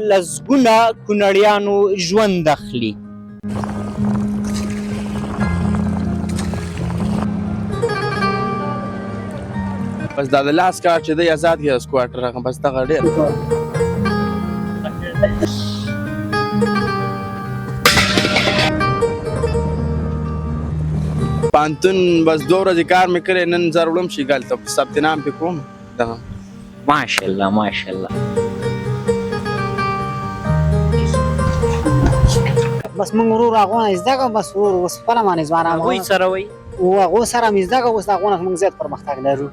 لسګونه کونړیانو ژوند اخلي. بس دا د لاس کار چې دی آزاد ګیاس کوارټر هغه بس دغه ډېر پانتون بس 2 ورځې کار مې کړی نن زه وړم شي هلته ثبت نام پې کوم دغه ماشاءالله ماشاءالله. بس موږ ورور هغونه زده کړو بس ورور اوس خپله باندې ځوان هغوی سره وایي هغو سره مې زده کړو اوس د هغونه موږ زیات پرمختګ لرو.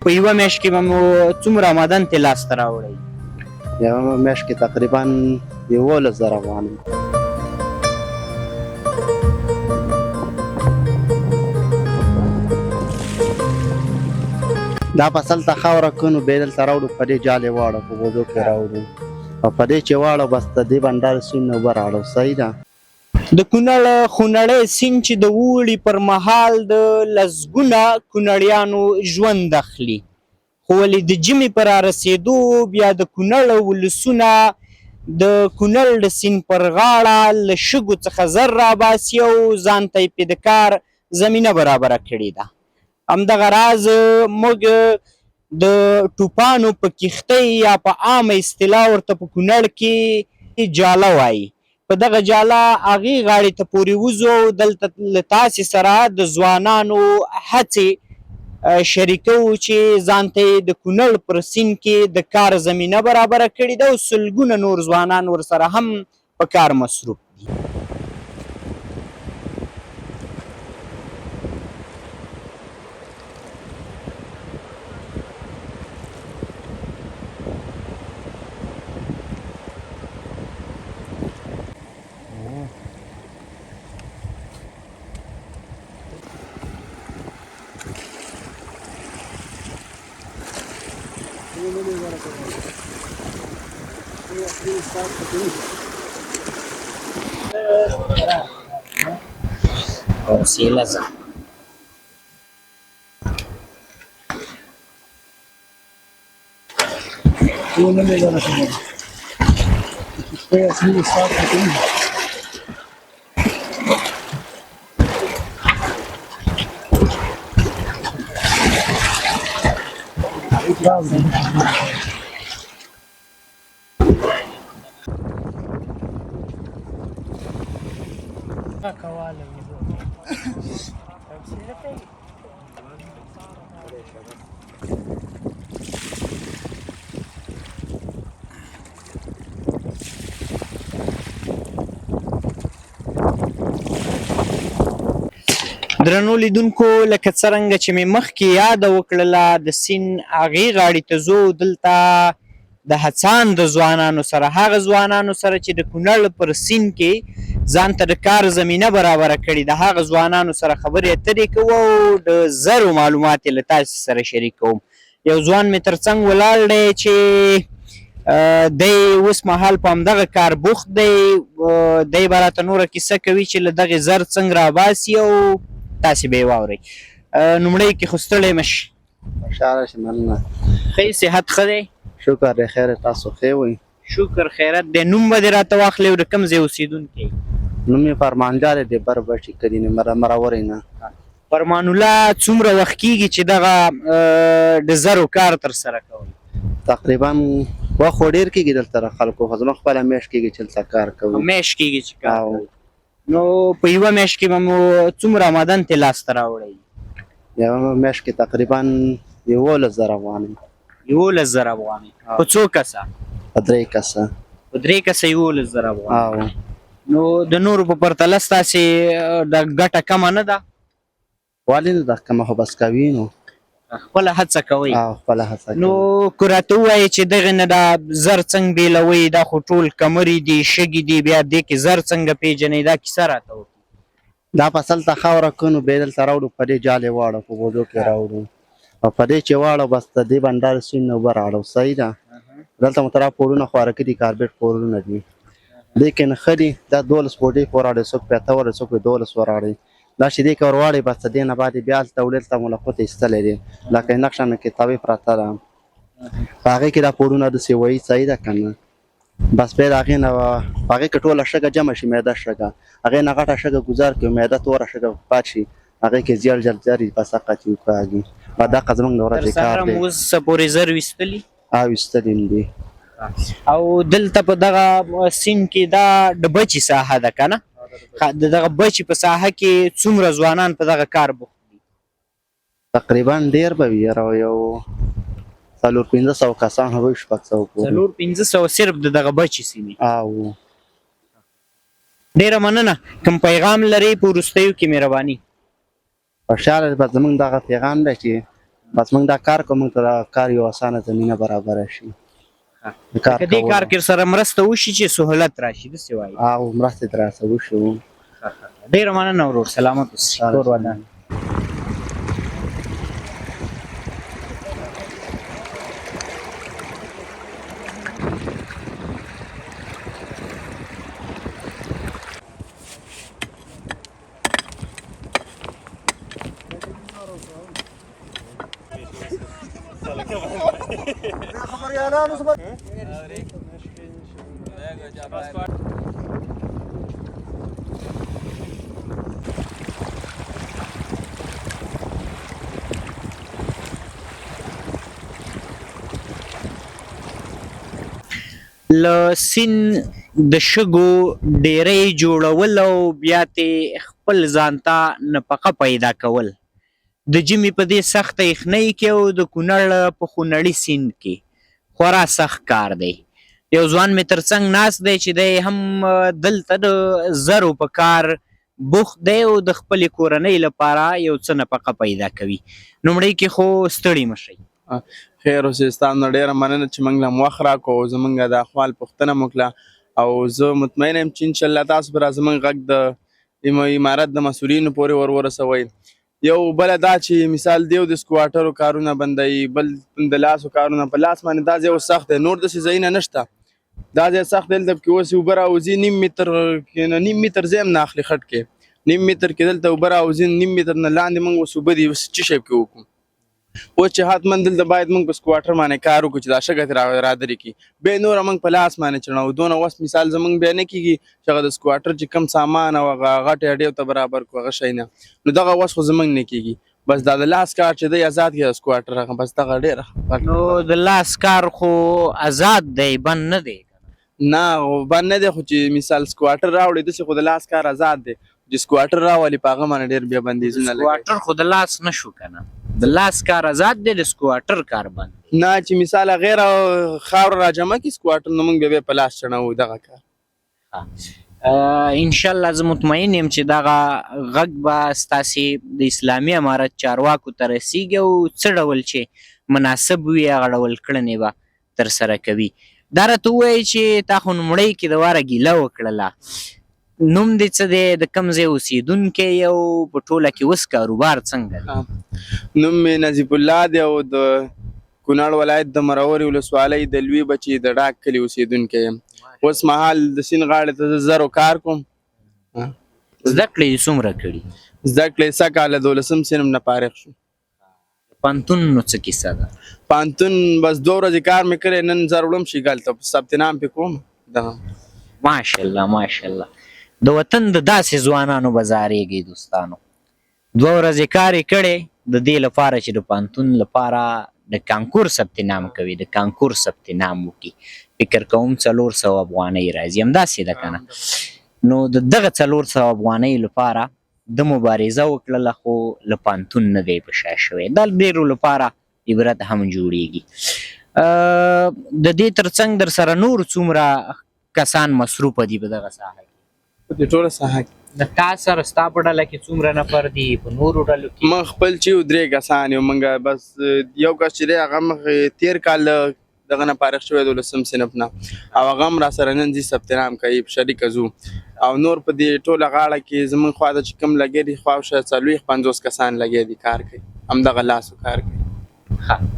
په یوه میاشت کې به مو څومره آمدن ترې لاسته راوړئ؟ یوه میاشت کې تقریبا 11,000 افغان. دا فصل ته خاوره کونو بیا دلته راوړو په دې جال یې واړو په غوږو کې راوړو او په دې چې واړو بس د دې بنډار سیند نه اوبه راوړو. صحیح ده. د کونړ خونړی سیند چې د اوړي پر مهال د لسګونه کونړیانو ژوند اخلي، خو ولې د ژمي په رارسېدو بیا د کونړ ولسونه د کونړ د سیند پر غاړه له شګو څخه زر راباسي او ځان ته یې پې د کار زمینه برابره کړې ده. همدغه راز موږ د ټوپانو په کښتۍ یا په عامه اصطلاح ورته په کونړ کې جاله وایي، په دغه جاله هغې غاړې ته پورې وځو او دلته له تاسې سره د ځوانانو هڅې شریکوو چې ځان ته یې د کونړ پر سیند کې د کار زمینه برابره کړې ده او سلګونه نور ځوانان ورسره هم په کار مصروف دي. حوصله ده. درنو لیدونکو، لکه څرنګه چې مې مخکې یاده وکړله د سیند هغې غاړې ته ځو، دلته د هڅاندو ځوانانو سره، هغه ځوانانو سره چې د کونړ پر سیند کې ځان ته د کار زمینه برابره کړې د هغه ځوانانو سره خبرې اترې کوو او د زرو معلومات یې له تاسې سره شریکوم. یو ځوان مې تر څنګ ولاړ دی چې دی اوس مهال په همدغه کار بوخت دی. دی به راته نوره کیسه کوي چې له دغې زر څنګه راباسي او تاسې به یې واورئ. لومړی کې خو ستړی مه شي. خوشحاله شم. مننه. ښه صحت ښه دی؟ شکر دی. خیر تاسو ښه وئ؟ شکر خیرت دی. نوم به دې راته واخلئ او د کوم ځای اوسېدونکی؟ نوم یې فرمان جان دی، بربشي کلینې مرورې نه. فرمان الله، څومره وخت کېږي چې دغه د زرو کار ترسره کوئ؟ تقریبا وخت خو ډېر کېږي دلته د خلکو، خو زما خپله میاشت کېږي چې دلته کار کوو. میاشت کېږي چې کار کوئ. نو په یوه میاشت کې به مو څومره آمدن ترې لاسته راوړئ؟ یوه میاشت کې تقریبا 11,000 افغانۍ. 11,000 افغانۍ په څو کسه؟ په 3 کسه. په 3 کسه 11,000 افغانۍ. او نو د نورو په پرتله ستاسې د ګټه کمه نه ده؟ ولې نه ده کمه، خو بس کوي نو خپله هڅه کوئ. خپله هڅه کوي. نو که راته ووایې چې دغې نه دا زر څنګه بېلوئ، دا خو ټول کمرې دي، شګې دي، بیا دې کې زر څنګه پېژنئ، دا کیسه راته وکړئ. دا فصل ته خاوره کونو بیا دلته راوړو په دې جال یې واړو په غوږو کې راوړو او په دې چې واړو بس د دې بنډار سیند نه اوبه راوړو. صحیح ده. دلته مترا پورونه خوارکي دي، کاربیټ پورونه دي، لیکن ښه دي. دا 12 فوټۍ پورې اړوي، څوک 15 څوک 12 ور اړوي. دا شیدې که ور واړې بس د دې نه بعد یې بیا هلته ولې ته ملقوت ایستلی دی لکه یې نقشه نه کتابې پرته ده په هغې کې دا پوړونه داسې وایي صحیح ده که نه بس بیا د هغې نه په هغې کې ټوله شګه جمع شي معده شګه هغې نه غټه شګه ګزار کړي معده توره شګه پات شي هغې کې زیړ جلجري بس حقیقت یې وکاږي دغه زموږ د ورځې کار دی اوس څه پورې زر ویستلي او ایستلي هم دي او دلته په دغه سیند کې دا د بچي ساحه ده که نه د دغه بچي په ساحه کې څومره ځوانان په دغه کار بوخت دي تقریبا ډېر به وي یو 400-500 کسان هم وي 600 پورې 400-500 صرف د دغه بچي سیمې او ډېره مننه کوم پیغام لري په وروستیو کې مهرباني خوشحاله بس زموږ دغه پیغام دی چې بس موږ دا کار کوو موږ ته دا کار یو اسانه زمینه برابره شي که دې کار کې سره مرسته وشي چې سهولت راشي داسې وایي او مرستې تر راسه وشو ډېره مننه ورور سلامت اوسئ کور ودان له سیند د شګو ډیرې جوړول او بیا ترې خپل ځان ته نفقه پیدا کول د ژمي په دې سخته یخنۍ کې او د کونړ په خونړي سیند کې خورا سخت کار دی یو ځوان مې تر څنګ ناست دی چې دی هم دلته د زرو په کار بوخت دی او د خپلې کورنۍ لپاره یو څه نفقه پیدا کوي لومړی کې خو ستړي مه شئ خیر اوسې ستا نه ډېره مننه چې موږ له وخت راکړو زموږ د احوال پوښتنه مو کړه او زه مطمئنه یم چې انشاءالله تاسو به را زموږ غږ د امارت د مسؤلینو پورې ورسوئ یو بله دا چې مثال دی د سکواټرو کارونه بندوي بل د لاسو کارونه په لاس باندې دا ځای اوس سخت دی نور داسې ځایونه نشته دا ځای سخت دی دلته پکې اوس اوبه راوځي نیم متر ځای هم نه اخلي خټ کې نیم متر کې دلته اوبه راوځي نیم متر نه لاندې موږ اوس اوبه دي اوس څه شی پکې وکړو اوس چې حتما دلته باید موږ په سکواټر باندې کار وکړو چې دا شګه ترې رادرې کړي بیا نوره موږ په لاس باندې چڼو دونه وس مثال زموږ بیا نه کېږي چې هغه د سکواټر چې کم سامان او هغه غټې اډې ته برابر کړو هغه شی نه نو دغه وس خو زموږ نه کېږي بس دا د لاس کار چې دی آزاد کړي د سکواټر هغه بس دغه ډېره نو د لاس کار خو آزاد دی بند نه دی نه بند نه دی خو چې مثال سکواټر راوړي داسې خو د لاس کار آزاد دی چې سکواټر راولي په هغه باندې ډېر بیا بندیزونه لګوي سکواټر خو د لاس نه شو که نه د لاس کار آزاد دی د سکواټر کار بند نه چې مثال غیر خاور را جمع کړي سکواټر نو موږ بیا په لاس چڼو دغه کار انشاءالله زه مطمئن یم چې دغه غږ به ستاسې د اسلامي امارت چارواکو ته رسیږي او څه ډول چې مناسب وي هغه ډول کړنې به ترسره کوي دا راته ووایي چې تا خو لومړی کې د واره ګیله وکړله نوم دې څه دی د کوم ځای اوسېدونکی او په ټوله کې اوس کاروبار څنګه دی نوم مې نظیف الله دی او د کونړ ولایت د مرورې ولسوالۍ د لوی بچي د ډاک کلي اوسېدونکی یم اوس مهال د سیند غاړې ته زه زرو کار کوم زده کړې یې څومره کړي زده کړې سږ کال 12 صنف نه فارغ شو پانتون نو څه کیسه ده پانتون بس 2 ورځې کار مې کړی نن زر وړم شیګل ته ثبت نام پې کوم دغه ماشاءالله ماشاءالله د وطن د داسې ځوانانو به زارېږئ دوستانو 2 ورځې کار یې کړی د دې لپاره چې د پانتون لپاره د کانکور ثبت نام کوي د کانکور ثبت نام وکړي فکر کوم 400 افغانۍ راځي همداسې ده که نه نو د دغه 400 افغانۍ لپاره د مبارزه وکړله خو له پانتون نه دی په شا شوی دا ډېرو لپاره عبرت هم جوړیږي د دې تر څنګ در سره نور څومره کسان مصروفه دي په دغه ساحه په دې ټوله ساحه کې د تا سره ستا په ډله کې څومره نفر دي په نورو ډلو کې من خپل چې 3 کسان یو موږ بس یو کس چې دی هغه مخ 13 کال دغه نه فارغ شوی 12 صنف نه او هغه هم را سره نن ځي ثبت نام کوي په شریکه ځو او نور په دې ټوله غاړه کې زموږ خوا ته چې کوم لګیا دي خواوشاته 50 کسان لګیا دي کار کوي همدغه لاسو کار کوي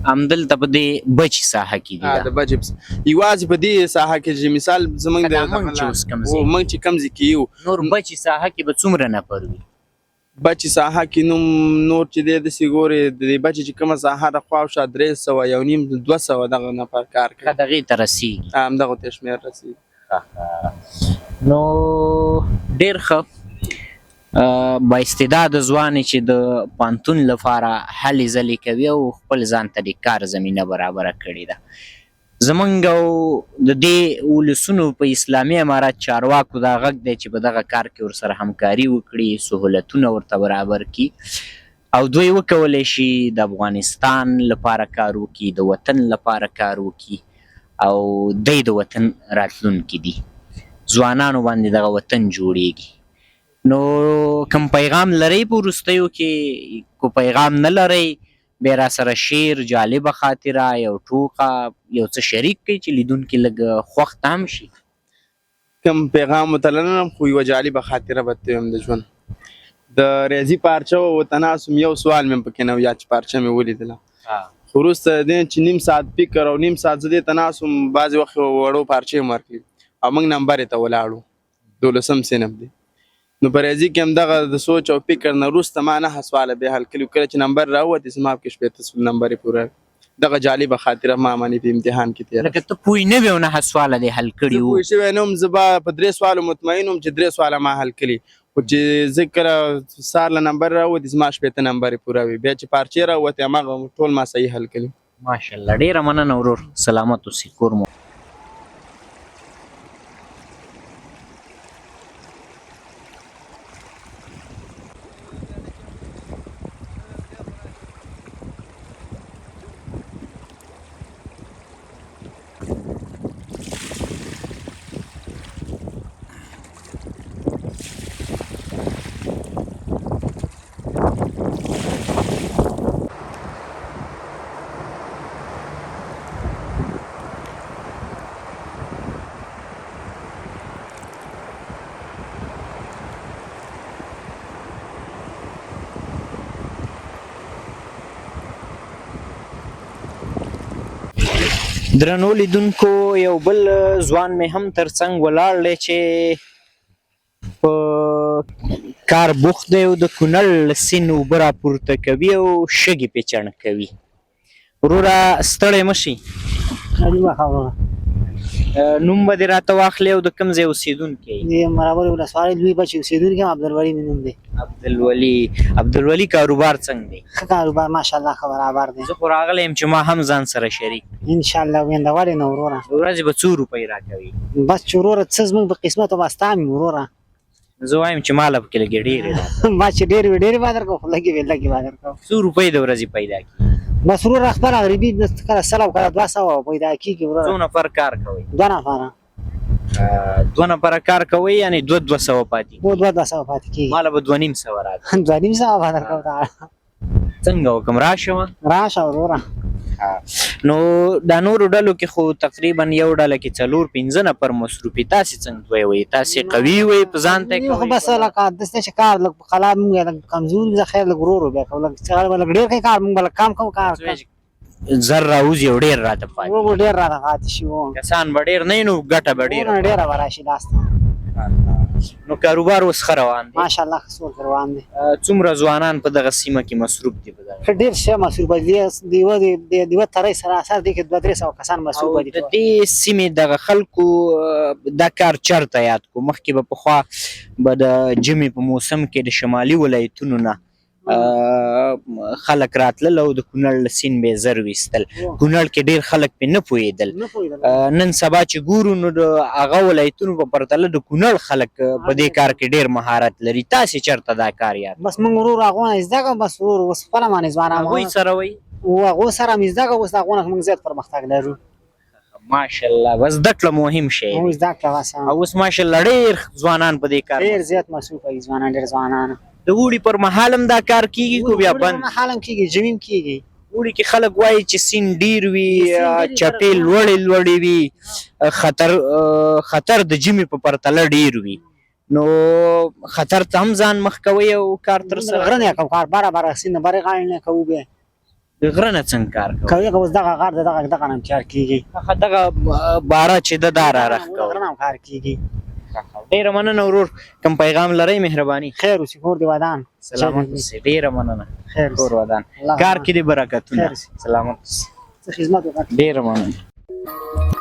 همدلته په دې بچي ساحه کې دي د بچ یوازې په دې ساحه کې چې مثال زموږ د موږ چې اوس کوم ځای موږ چې کوم ځای کې یو نور بچي ساحه کې به څومره نفر وي بچې ساحه کې نوم نور چې دی داسې ګورې د دې بچې چې کومه ساحه د خواوشا 300 یو نیم 200 دغه نفر کار کوي دغې ته رسیږي همدغو ته شمېر رسېږي نو ډېر ښه با استعداده ځوانې چې د پوهنتون لپاره هلې ځلې کوي او خپل ځان ته د کار زمینه برابره کړې ده زمونږ او د دې ولسونو په اسلامي امارت چارواکو دا غږ دی چې په دغه کار کې ورسره همکاري وکړي سهولتونه ورته برابر کړي او دوی وکولی شي د افغانستان لپاره کار وکړي د وطن لپاره کار وکړي او دی د وطن راتلونکي دي ځوانانو باندې دغه وطن جوړیږي نو کوم پیغام لرئ په وروستیو کې کو پیغام نه لرئ بیا را سره شعر جالبه خاطره یو ټوکه یو څه شریک کړئ چې لیدونکي لږ خوښ هم شي کوم پیغام ورته لرم خو یوه جالبه خاطره به ته وایم د ژوند د ریاضي پارچه وه ورته ناست وم یو سوال مې هم پکې نه و یاد چې پارچه مې ولیدله خو وروسته د دې چې نیم ساعت فکر او نیم ساعت زه دې ته ناست وم بعضې وخت وړو پارچې هم ورکړي او موږ نمبر یې ته ولاړو 12 صنف دی نو په ریاضي کې هم دغه د سوچ او فکر نه وروسته ما 9 سواله بیا حل کړي کله چې نمبر راووتې زما په کې 15 نمبر یې پوره دغه جالبه خاطره ما باندې په امتحان کې تېره لکه ته پوه نه وې او 9 سواله دې حل کړي زه وو پوه شوی نه وم زه به په 3 سوالو مطمئن وم چې 3 سواله ما حل کړي خو چې زه کله سهار له نمبر راووتې زما 15 نمبر یې پوره وي بیا چې پارچې راووتې هماغه ټول ما صحیح حل کړي ماشاءالله ډېره مننه ورور سلامت اوسې کور مو درنو لیدونکو یو بل ځوان مې هم ترڅنګ ولاړ دی چې په کار بوخت دی او د کونړ له سیند اوبه راپورته کوي او شګې پرې چڼکوي وروره ستړی مه شي نوم به دې راته واخلې او د کوم ځای اوسېدونکی د مرابر ولسوالۍ لوی بچ اوسېدونکی یم عبدالولي مې نوم دی عبدالولي کاروبار څنګه دی ښه کاروبار ماشاءالله ښه برابر دی زه خو راغلی یم چې ما هم ځان سره شریک انشاءالله وینده ولې نه وروره د ورځې به 2 روپۍ راکوي بس چې وروره څه زموږ په قسمت او بستا مې وروره زه وایم چې ماله پکې لږې ډېرې ما چې ډېرې وي ډېرې به درکړم خو لږې وي لږې به درکړم 2 روپۍ د ورځې پیدا کړي بس وروره خپل غریبي کله 100 او کله 200 پیدا کېږي وروره 2 نفر کار کوي 2 نفره 2 نفره کار کوي یعنی 200 پاتې و 200 پاتې کېږي ماله به 2.5 راکړي 2.5 به درکړم څنګه وکړم راشم راشه وروره نو دا نورو ډلو کې خو تقریبا یو ډله کې 4-5 نفر مصروفي تاسې څنګه دوی وایي تاسې قوي وایي په ځان ته خو کوئ بس لکه داسې چې کار لږ په قلا مونږ لږ کمزوري زه خیر لږ ورو ورو بیا کوم لږ څه به لږ ډېر کوي کار مونږ به لږ کم کوو کار زر راوځي او ډېر راته پاتې ورو ورو ډېر راته پاتې شي و کسان به ډېر نه وي نو ګټه به ډېره ډېره به راشي لاس ته نو کاروبار اوس ښه روان دی ماشاءالله ښه سور روان دی څومره ځوانان په دغه سیمه کې مصروف دي په دغه ښه ډېر ښه مصروفه دي د یوه ترۍ سراسر دی کې 200-300 کسان او مصروفه دي د دې سیمې دغه خلکو دا کار چرته یاد کو مخکې به پخوا به د ژمي په موسم کې د شمالي ولایتونو نه خلک راتلل او د کونړ له سیند به یې زر ویستل کونړ کې ډېر خلک پرې نه پوهېدل نن سبا چې ګورو نو د هغه ولایتونو په پرتله د کونړ خلک په دې کار کې ډېر مهارت لري تاسې چېرته دا کار یاد بس موږ ورور هغونه زده کړو بس ورور اوس خپله باندې ځوانان هغوی سره وایي و هغو سره مې زده کړو اوس هغونه موږ زیات پرمختګ لرو ماشاءالله بس زده کړه مهم شی موږ زده کړه بس او اوس ماشاءالله ډېر ځوانان په دې کار ډېر زیات مصروفه دي ځوانان ډېر ځوانان د اوړي پر مهال هم دا کار کیږي کو بیا بند حالم کېږي ژمي هم کېږي اوړي کې خلک وایي چې سیند ډېر وي چپې لوړې لوړې وي خطر د ژمي په پرتله ډېر وي نو خطر ته هم ځان مخ کوئ او کار ترسره غره نه کوو کار باره سیند بارې غاړې نه کوو بیا د غره نه څنګه کار کوئ کوي اوس دغه غار دغه نه کار کېږي دغه باره چې د دا را رخ کوئ غره نه کار کېږي ډیره مننه ورور کوم پیغام لرئ مهرباني خیر اوسې کور دې ودان سلامت اوسئ ډیره مننه خیر کور ودان الله کار کې دې برکتونه خیر. سلامت اوسئ څه خدمت وکړه ډیره مننه